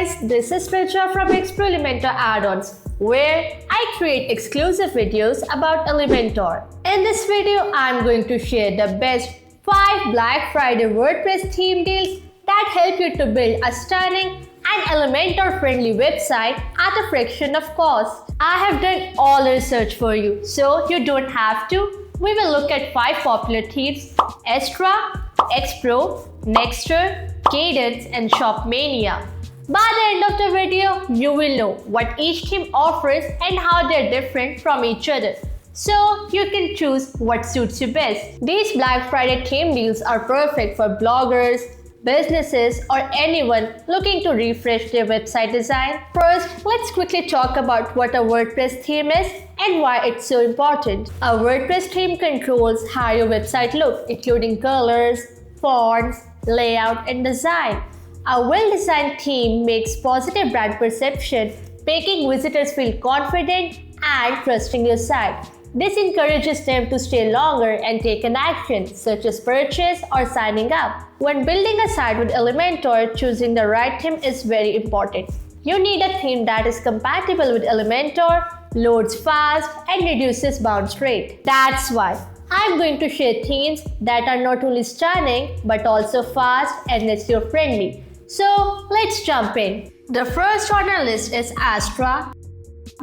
guys, this is Richa from Elementor Add-ons, where I create exclusive videos about Elementor. In this video, I'm going to share the best 5 Black Friday WordPress theme deals that help you to build a stunning and Elementor-friendly website at a fraction of cost. I have done all the research for you, so you don't have to. We will look at 5 popular themes: Astra, X-Pro, Nextr, Kadence, and Shopmania. By the end of the video, you will know what each theme offers and how they're different from each other, so you can choose what suits you best. These Black Friday theme deals are perfect for bloggers, businesses, or anyone looking to refresh their website design. First, let's quickly talk about what a WordPress theme is and why it's so important. A WordPress theme controls how your website looks, including colors, fonts, layout, and design. A well-designed theme makes positive brand perception, making visitors feel confident and trusting your site. This encourages them to stay longer and take an action, such as purchase or signing up. When building a site with Elementor, choosing the right theme is very important. You need a theme that is compatible with Elementor, loads fast, and reduces bounce rate. That's why I'm going to share themes that are not only stunning but also fast and SEO friendly. So let's jump in. The first on our list is Astra.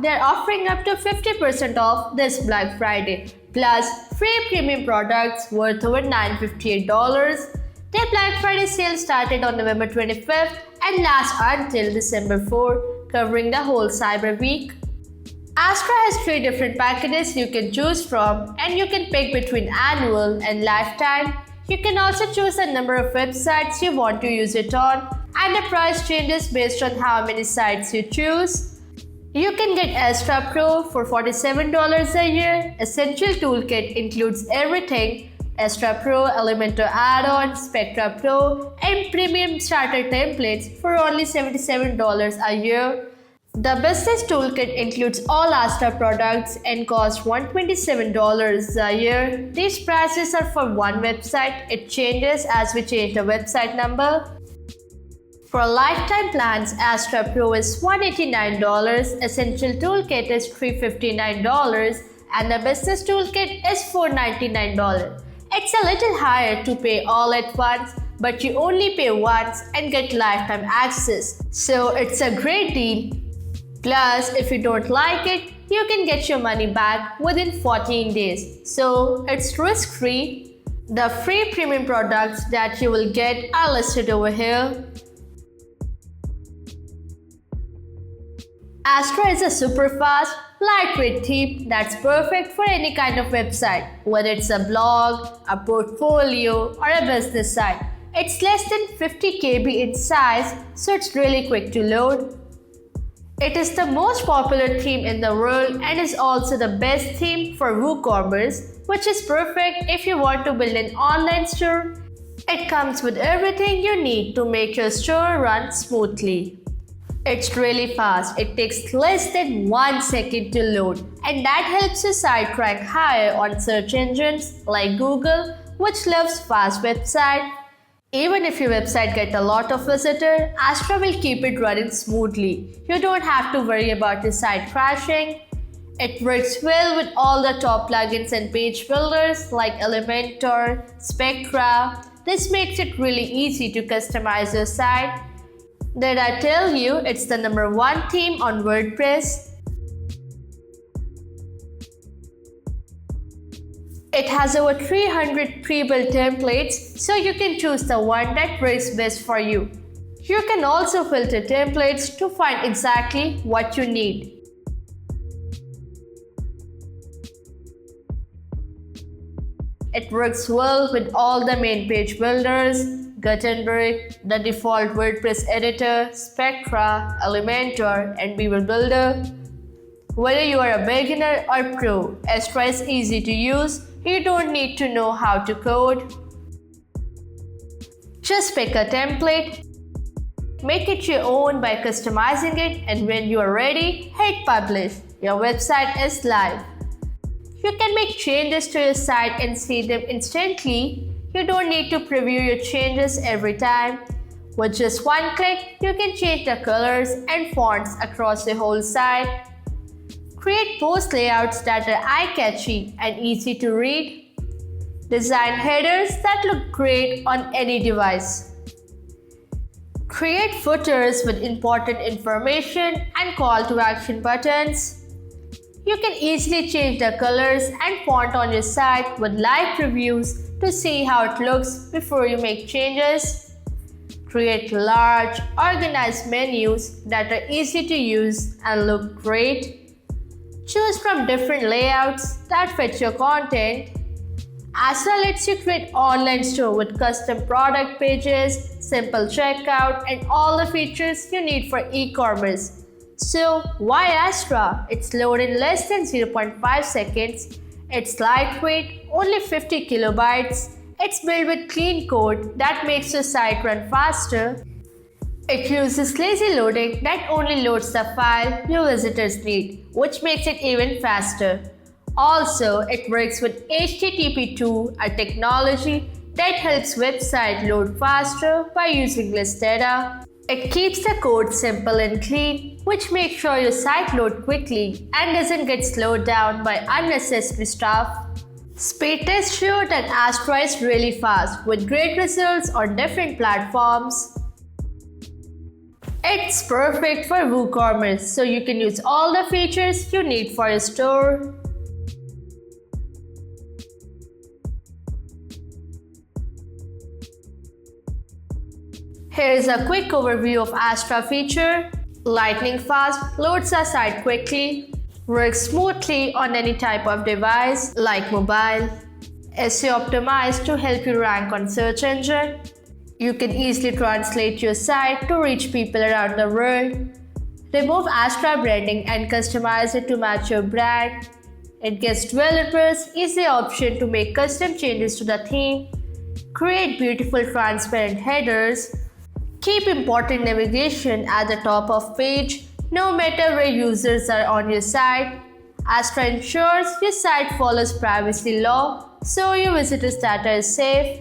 They're offering up to 50% off this Black Friday, plus free premium products worth over $958. Their Black Friday sale started on November 25th and lasts until December 4, covering the whole Cyber Week. Astra has 3 different packages you can choose from, and you can pick between annual and lifetime. You can also choose the number of websites you want to use it on, and the price changes based on how many sites you choose. You can get Astra Pro for $47 a year. Essential Toolkit includes everything: Astra Pro, Elementor Add-on, Spectra Pro, and Premium Starter Templates for only $77 a year. The Business Toolkit includes all Astra products and costs $127 a year. These prices are for one website. It changes as we change the website number. For lifetime plans, Astra Pro is $189, Essential Toolkit is $359, and the Business Toolkit is $499. It's a little higher to pay all at once, but you only pay once and get lifetime access, so it's a great deal. Plus, if you don't like it, you can get your money back within 14 days, so it's risk-free. The free premium products that you will get are listed over here. Astra is a super fast, lightweight theme that's perfect for any kind of website, whether it's a blog, a portfolio, or a business site. It's less than 50 KB in size, so it's really quick to load. It is the most popular theme in the world and is also the best theme for WooCommerce, which is perfect if you want to build an online store. It comes with everything you need to make your store run smoothly. It's really fast. It takes less than 1 second to load, and that helps your site rank higher on search engines like Google, which loves fast websites. Even if your website gets a lot of visitors, Astra will keep it running smoothly. You don't have to worry about your site crashing. It works well with all the top plugins and page builders like Elementor, Spectra. This makes it really easy to customize your site. Did I tell you it's the #1 theme on WordPress? It has over 300 pre-built templates, so you can choose the one that works best for you. You can also filter templates to find exactly what you need. It works well with all the main page builders: Gutenberg, the default WordPress editor, Spectra, Elementor, and Beaver Builder. Whether you are a beginner or pro, Astra is easy to use. You don't need to know how to code. Just pick a template, make it your own by customizing it, and when you are ready, hit publish. Your website is live. You can make changes to your site and see them instantly. You don't need to preview your changes every time. With just one click, you can change the colors and fonts across the whole site. Create post layouts that are eye-catchy and easy to read. Design headers that look great on any device. Create footers with important information and call to action buttons. You can easily change the colors and font on your site with live previews to see how it looks before you make changes. Create large, organized menus that are easy to use and look great. Choose from different layouts that fit your content. Astra lets you create online store with custom product pages, simple checkout, and all the features you need for e-commerce. So why Astra? It's loaded in less than 0.5 seconds. It's lightweight, only 50 kilobytes. It's built with clean code that makes your site run faster. It uses lazy loading that only loads the file your visitors need, which makes it even faster. Also, it works with HTTP2, a technology that helps websites load faster by using less data. It keeps the code simple and clean, which makes sure your site loads quickly and doesn't get slowed down by unnecessary stuff. Speed tests show that Astra is really fast, with great results on different platforms. It's perfect for WooCommerce, so you can use all the features you need for your store. Here's a quick overview of Astra feature. Lightning fast, loads a site quickly, works smoothly on any type of device like mobile. SEO optimized to help you rank on search engine. You can easily translate your site to reach people around the world. Remove Astra branding and customize it to match your brand. It gives developers easy option to make custom changes to the theme. Create beautiful transparent headers. Keep important navigation at the top of page, no matter where users are on your site. Astra ensures your site follows privacy law, so your visitors' data is safe.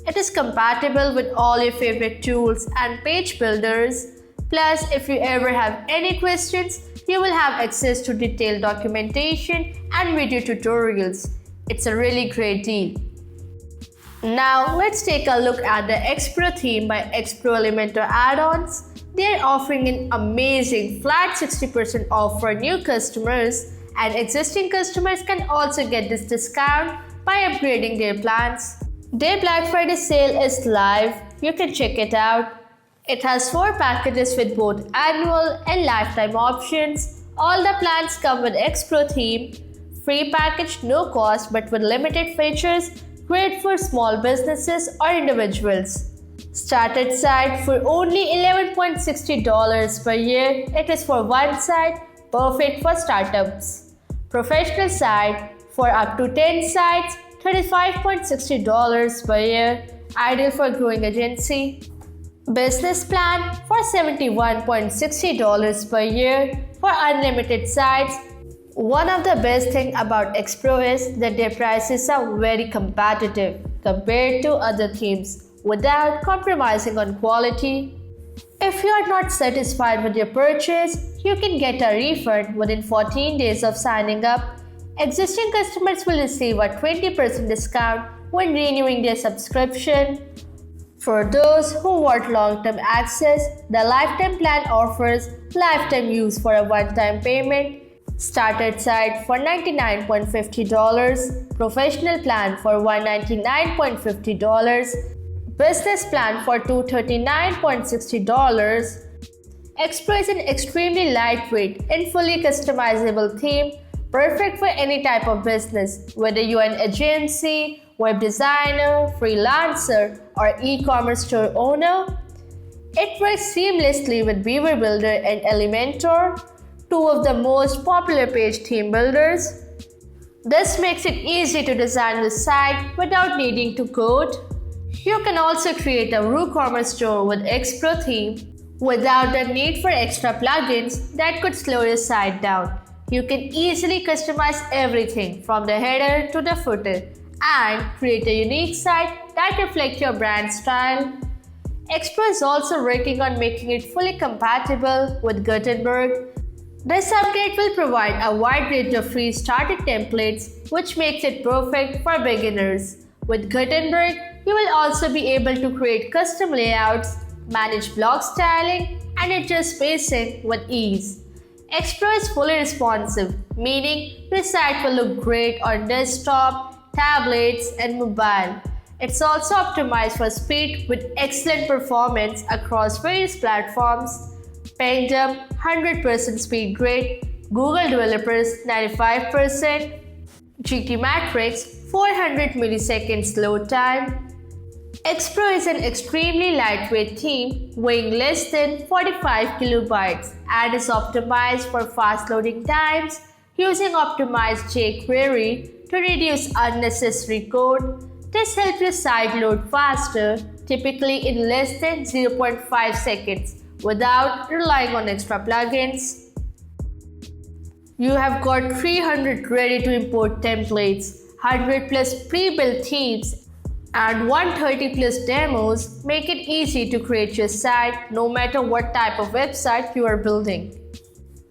It is compatible with all your favorite tools and page builders. Plus, if you ever have any questions, you will have access to detailed documentation and video tutorials. It's a really great deal. Now let's take a look at the X-Pro theme by X-Pro Elementor add-ons. They're offering an amazing flat 60% off for new customers, and existing customers can also get this discount by upgrading their plans. Their Black Friday sale is live. You can check it out. It has 4 packages with both annual and lifetime options. All the plans come with X-Pro theme. Free package, no cost but with limited features, great for small businesses or individuals. Started site for only $11.60 per year. It is for one site, perfect for startups. Professional site for up to 10 sites, $35.60 per year, ideal for growing agency. Business plan for $71.60 per year for unlimited sites. One of the best things about X-Pro is that their prices are very competitive compared to other themes without compromising on quality. If you are not satisfied with your purchase, you can get a refund within 14 days of signing up. Existing customers will receive a 20% discount when renewing their subscription. For those who want long-term access, the lifetime plan offers lifetime use for a one-time payment. Started site for $99.50, professional plan for $199.50, business plan for $239.60. X-Pro is an extremely lightweight and fully customizable theme, perfect for any type of business, whether you are an agency, web designer, freelancer, or e-commerce store owner. It works seamlessly with Beaver Builder and Elementor, two of the most popular page theme builders. This makes it easy to design the site without needing to code. You can also create a WooCommerce store with X-Pro theme without the need for extra plugins that could slow your site down. You can easily customize everything from the header to the footer and create a unique site that reflects your brand style. Expro is also working on making it fully compatible with Gutenberg. This update will provide a wide range of free starter templates, which makes it perfect for beginners. With Gutenberg, you will also be able to create custom layouts, manage block styling, and adjust spacing with ease. Expro is fully responsive, meaning the site will look great on desktop, tablets, and mobile. It's also optimized for speed with excellent performance across various platforms. Pengdom 100% speed grade, Google Developers 95%, GTmetrix 400 milliseconds load time. Expro is an extremely lightweight theme weighing less than 45 kilobytes and is optimized for fast loading times using optimized jQuery to reduce unnecessary code. This helps your site load faster, typically in less than 0.5 seconds, without relying on extra plugins. You have got 300 ready to import templates, 100 plus pre-built themes, and 130 plus demos make it easy to create your site no matter what type of website you are building.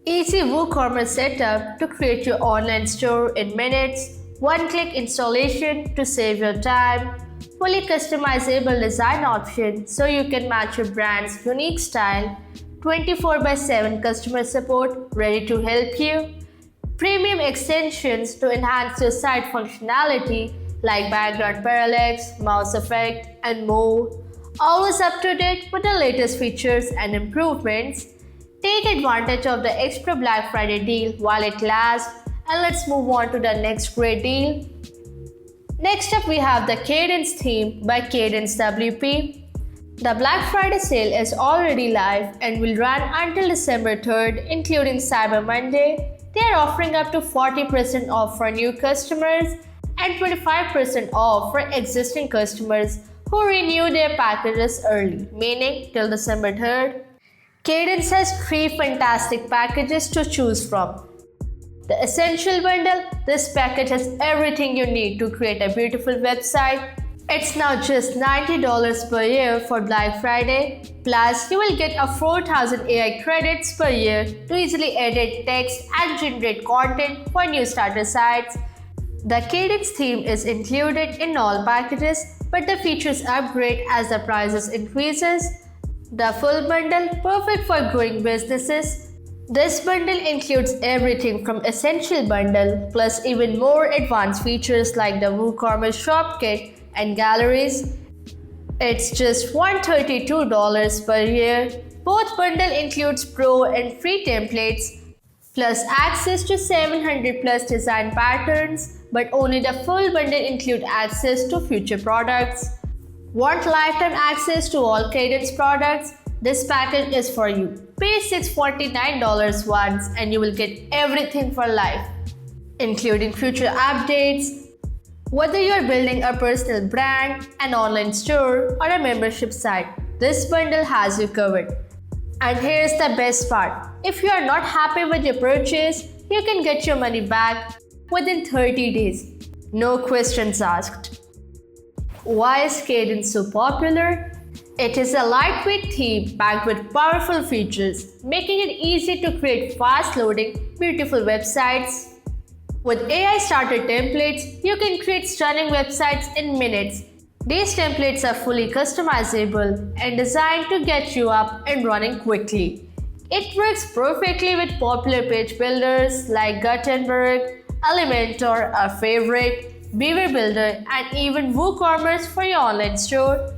Easy WooCommerce setup to create your online store in minutes, one-click installation to save your time, fully customizable design option so you can match your brand's unique style, 24/7 customer support ready to help you, premium extensions to enhance your site functionality like background parallax, mouse effect, and more, always up to date with the latest features and improvements. Take advantage of the Expro Black Friday deal while it lasts, and let's move on to the next great deal. Next up, we have the Kadence theme by Kadence WP. The Black Friday sale is already live and will run until December 3rd, including Cyber Monday. They are offering up to 40% off for new customers and 25% off for existing customers who renew their packages early, meaning till December 3rd. Kadence has 3 fantastic packages to choose from. The Essential Bundle, this package has everything you need to create a beautiful website. It's now just $90 per year for Black Friday. Plus, you will get a 4,000 AI credits per year to easily edit text and generate content for new starter sites. The Kadence theme is included in all packages, but the features upgrade as the prices increases. The full bundle, perfect for growing businesses. This bundle includes everything from Essential Bundle plus even more advanced features like the WooCommerce Shop Kit and galleries. It's just $132 per year. Both bundle includes pro and free templates plus access to 700 plus design patterns, but only the full bundle include access to future products. Want lifetime access to all Kadence products? This package is for you. Pay $649 once and you will get everything for life, including future updates. Whether you are building a personal brand, an online store, or a membership site, this bundle has you covered. And here's the best part. If you are not happy with your purchase, you can get your money back within 30 days. No questions asked. Why is Kadence so popular? It is a lightweight theme packed with powerful features, making it easy to create fast-loading, beautiful websites. With AI starter templates, you can create stunning websites in minutes. These templates are fully customizable and designed to get you up and running quickly. It works perfectly with popular page builders like Gutenberg, Elementor, our favorite, Beaver Builder, and even WooCommerce for your online store.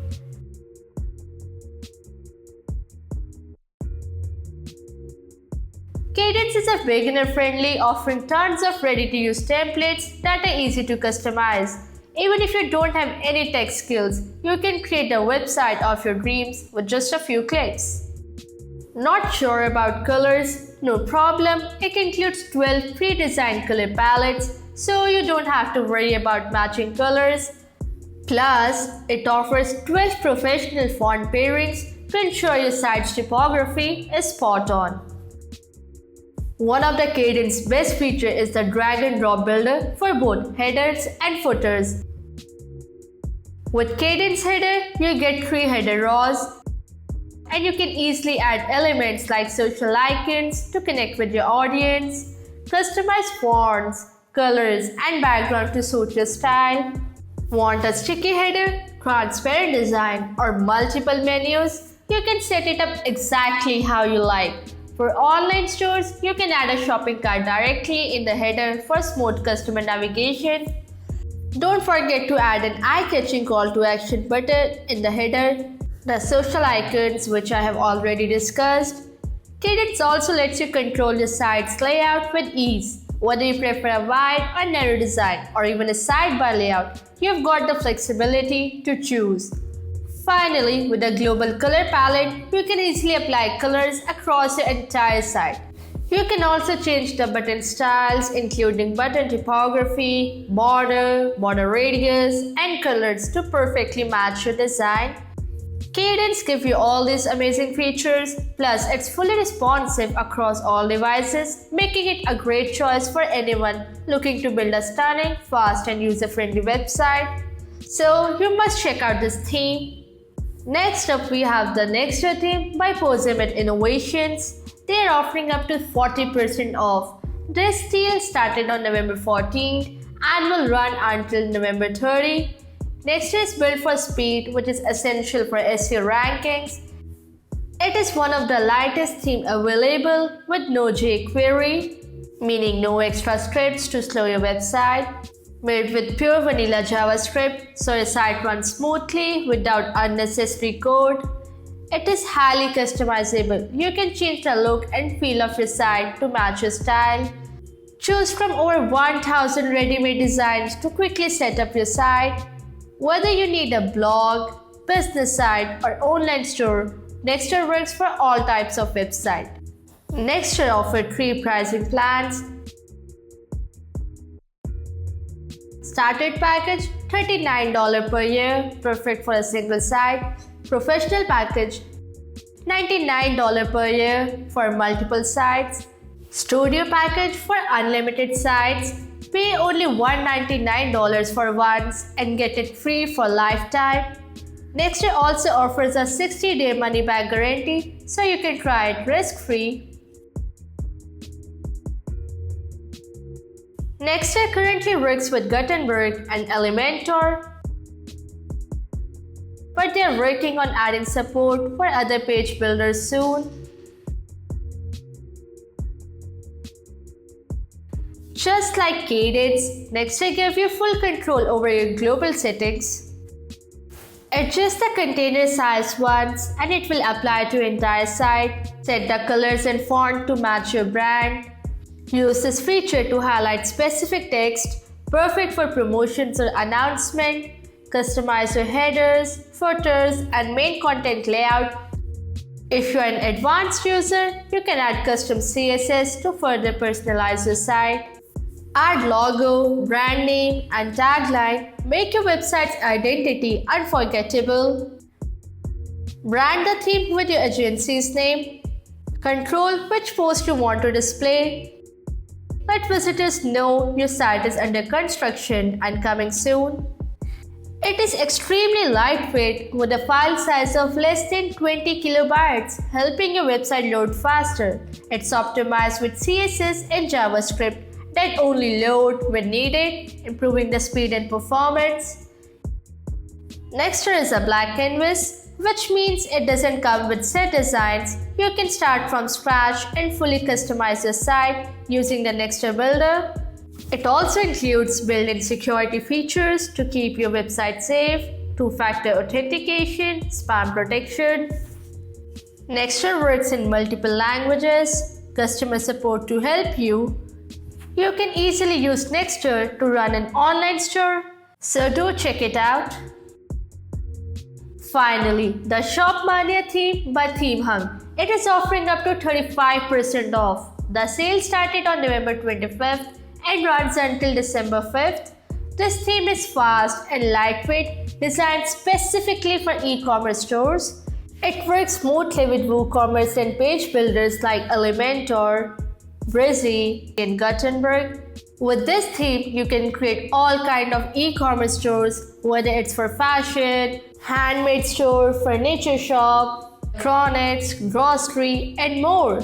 Kadence is a beginner-friendly, offering tons of ready-to-use templates that are easy to customize. Even if you don't have any tech skills, you can create a website of your dreams with just a few clicks. Not sure about colors? No problem, it includes 12 pre-designed color palettes, so you don't have to worry about matching colors. Plus, it offers 12 professional font pairings to ensure your site's typography is spot on. One of the Kadence best features is the drag and drop builder for both headers and footers. With Kadence header, you get 3 header rows. And you can easily add elements like social icons to connect with your audience, customize fonts, colors, and background to suit your style. Want a sticky header, transparent design, or multiple menus? You can set it up exactly how you like. For online stores, you can add a shopping cart directly in the header for smooth customer navigation. Don't forget to add an eye-catching call to action button in the header, the social icons which I have already discussed. Cadence also lets you control your site's layout with ease. Whether you prefer a wide or narrow design or even a sidebar layout, you've got the flexibility to choose. Finally, with a global color palette, you can easily apply colors across your entire site. You can also change the button styles, including button typography, border radius, and colors to perfectly match your design. Cadence gives you all these amazing features, plus it's fully responsive across all devices, making it a great choice for anyone looking to build a stunning, fast, and user-friendly website. So you must check out this theme. Next up, we have the Nextr theme by Posemid Innovations. They are offering up to 40% off. This deal started on November 14th and will run until November 30th. Nextr is built for speed, which is essential for SEO rankings. It is one of the lightest themes available with no jQuery, meaning no extra scripts to slow your website. Made with pure vanilla JavaScript, so your site runs smoothly without unnecessary code. It is highly customizable. You can change the look and feel of your site to match your style. Choose from over 1000 ready-made designs to quickly set up your site. Whether you need a blog, business site, or online store, Nextr works for all types of website. Nextr offers 3 pricing plans. Starter package $39 per year, perfect for a single site. Professional package $99 per year for multiple sites. Studio package for unlimited sites. Pay only $199 for once and get it free for lifetime. Nextr also offers a 60-day money-back guarantee, so you can try it risk-free. Nextr currently works with Gutenberg and Elementor, but they are working on adding support for other page builders soon. Just like Cadence, Nextr gives you full control over your global settings. Adjust the container size once and it will apply to your entire site. Set the colors and font to match your brand. Use this feature to highlight specific text, perfect for promotions or announcement. Customize your headers, footers, and main content layout. If you are an advanced user, you can add custom CSS to further personalize your site. Add logo, brand name, and tagline. Make your website's identity unforgettable. Brand the theme with your agency's name. Control which post you want to display. Let visitors know your site is under construction and coming soon. It is extremely lightweight with a file size of less than 20 kilobytes, helping your website load faster. It's optimized with CSS and JavaScript that only load when needed, improving the speed and performance. Nextr is a blank canvas, which means it doesn't come with set designs. You can start from scratch and fully customize your site using the Nextr Builder. It also includes built-in security features to keep your website safe, two-factor authentication, spam protection. Nextr works in multiple languages, customer support to help you. You can easily use Nextr to run an online store, so do check it out. Finally, the Shopmania theme by ThemeHunk. It is offering up to 35% off. The sale started on November 25th and runs until December 5th. This theme is fast and lightweight, designed specifically for e-commerce stores. It works smoothly with WooCommerce and page builders like Elementor, Brizy, and Gutenberg. With this theme, you can create all kinds of e-commerce stores, whether it's for fashion, handmade store, furniture shop, electronics, grocery, and more.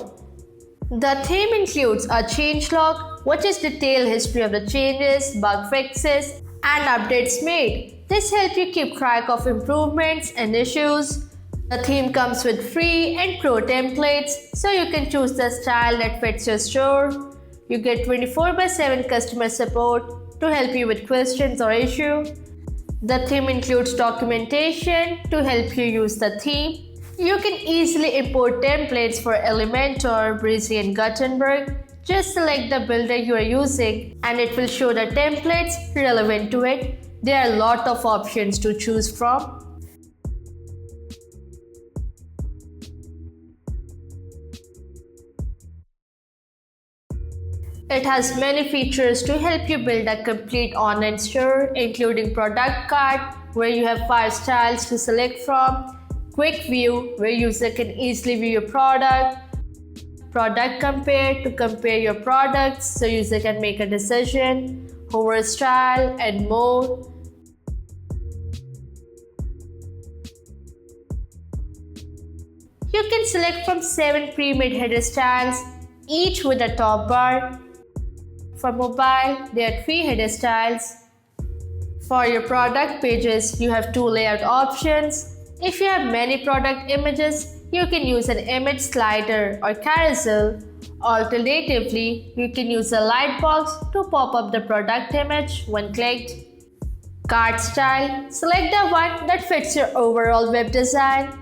The theme includes a changelog, which is detailed history of the changes, bug fixes, and updates made. This helps you keep track of improvements and issues. The theme comes with free and pro templates, so you can choose the style that fits your store. You get 24/7 customer support to help you with questions or issues. The theme includes documentation to help you use the theme. You can easily import templates for Elementor, Breezy, and Gutenberg. Just select the builder you are using and it will show the templates relevant to it. There are a lot of options to choose from. It has many features to help you build a complete online store, including product card, where you have 5 styles to select from, quick view, where user can easily view your product compare to compare your products so user can make a decision, hover style, and more. You can select from 7 pre-made header styles, each with a top bar. For mobile, there are 3 header styles. For your product pages, you have 2 layout options. If you have many product images, you can use an image slider or carousel. Alternatively, you can use a light box to pop up the product image when clicked. Cart style, select the one that fits your overall web design.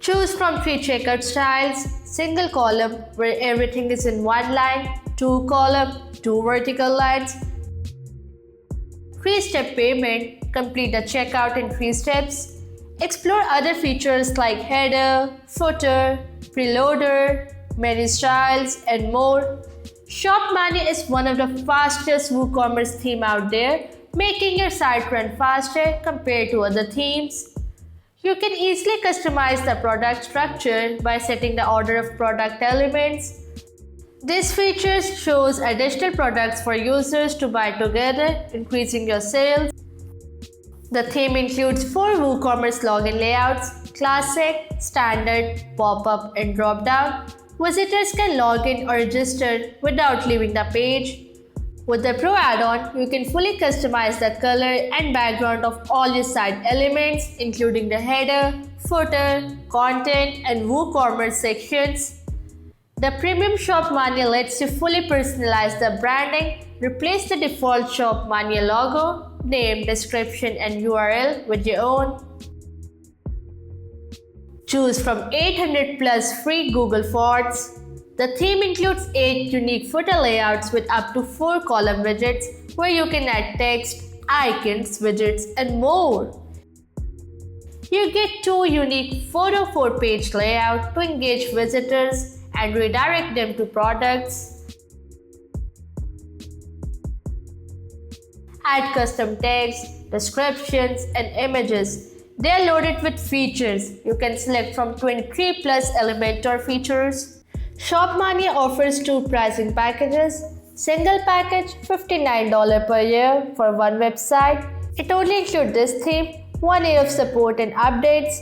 Choose from 3 checkout styles: single column, where everything is in one line, 2 column, 2 vertical lines. 3-step payment, complete the checkout in 3 steps. Explore other features like header, footer, preloader, menu styles, and more. Shopmania is one of the fastest WooCommerce theme out there, making your site run faster compared to other themes. You can easily customize the product structure by setting the order of product elements. This feature shows additional products for users to buy together, increasing your sales. The theme includes 4 WooCommerce login layouts: Classic, Standard, Pop-up, and Drop-down. Visitors can log in or register without leaving the page. With the Pro add-on, you can fully customize the color and background of all your site elements, including the header, footer, content, and WooCommerce sections. The Premium Shopmania lets you fully personalize the branding, replace the default Shopmania logo, name, description, and URL with your own. Choose from 800 plus free Google fonts. The theme includes 8 unique footer layouts with up to 4 column widgets where you can add text, icons, widgets, and more. You get 2 unique photo 4-page layout to engage visitors and redirect them to products. Add custom text, descriptions, and images. They are loaded with features. You can select from 23 plus Elementor features. Shopmania offers 2 pricing packages. Single package $59 per year for one website. It only includes this theme, 1 year of support and updates.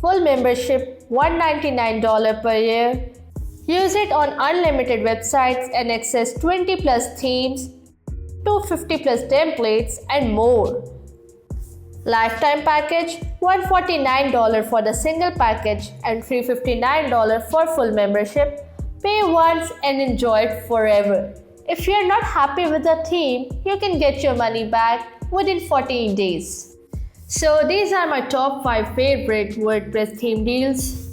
Full membership $199 per year. Use it on unlimited websites and access 20 plus themes, 250 plus templates, and more. Lifetime package $149 for the single package and $359 for full membership. Pay once and enjoy it forever. If you are not happy with the theme, you can get your money back within 14 days. So these are my top 5 favorite WordPress theme deals.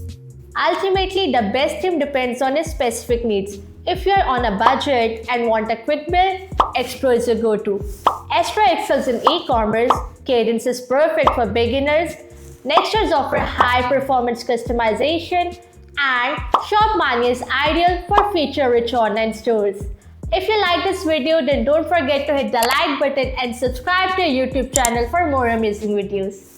Ultimately, the best theme depends on your specific needs. If you are on a budget and want a quick build, Expro is your go-to. Astra excels in e-commerce. Cadence is perfect for beginners. Nextdoors offer high-performance customization, and Shopmania is ideal for feature-rich online stores. If you like this video, then don't forget to hit the like button and subscribe to our YouTube channel for more amazing videos.